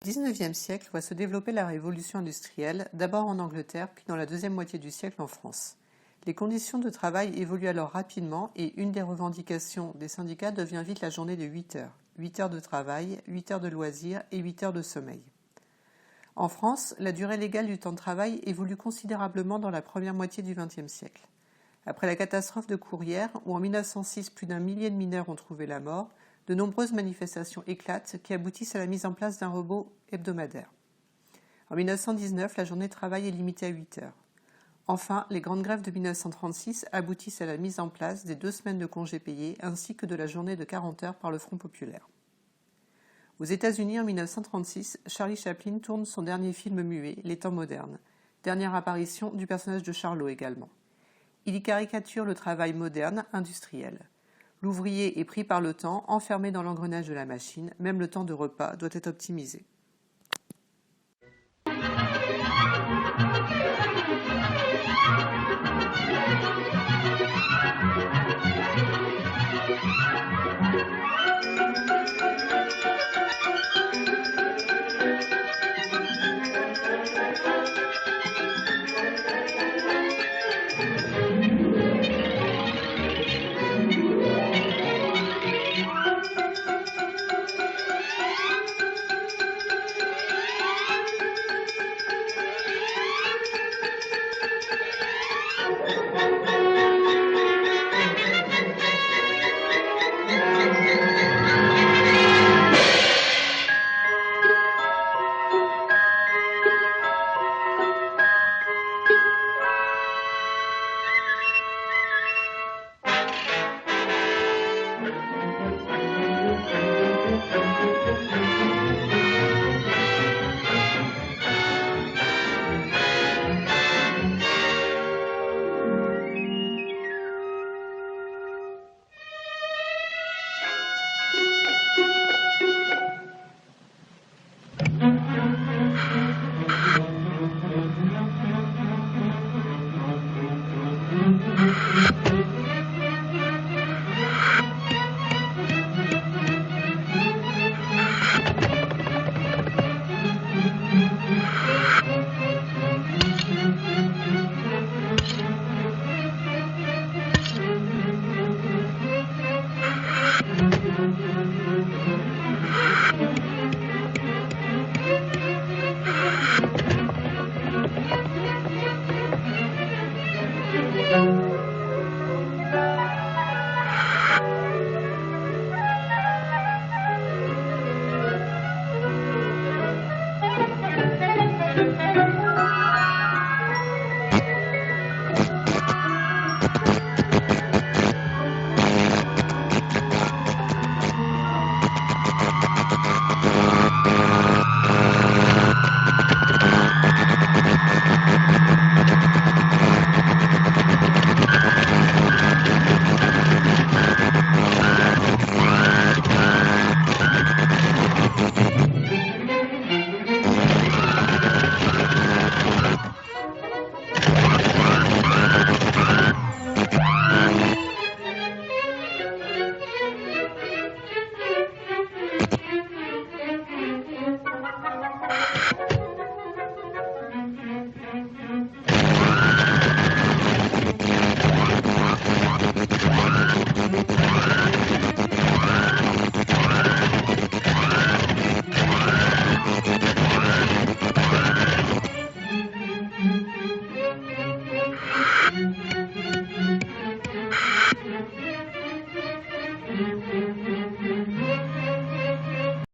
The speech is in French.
Au XIXe siècle voit se développer la révolution industrielle, d'abord en Angleterre, puis dans la deuxième moitié du siècle en France. Les conditions de travail évoluent alors rapidement et une des revendications des syndicats devient vite la journée de 8 heures. 8 heures de travail, 8 heures de loisirs et 8 heures de sommeil. En France, la durée légale du temps de travail évolue considérablement dans la première moitié du XXe siècle. Après la catastrophe de Courrières, où en 1906 plus d'1 millier de mineurs ont trouvé la mort, de nombreuses manifestations éclatent qui aboutissent à la mise en place d'un repos hebdomadaire. En 1919, la journée de travail est limitée à 8 heures. Enfin, les grandes grèves de 1936 aboutissent à la mise en place des 2 semaines de congés payés ainsi que de la journée de 40 heures par le Front populaire. Aux États-Unis, en 1936, Charlie Chaplin tourne son dernier film muet, Les temps modernes, dernière apparition du personnage de Charlot également. Il y caricature le travail moderne, industriel. L'ouvrier est pris par le temps, enfermé dans l'engrenage de la machine, même le temps de repas doit être optimisé.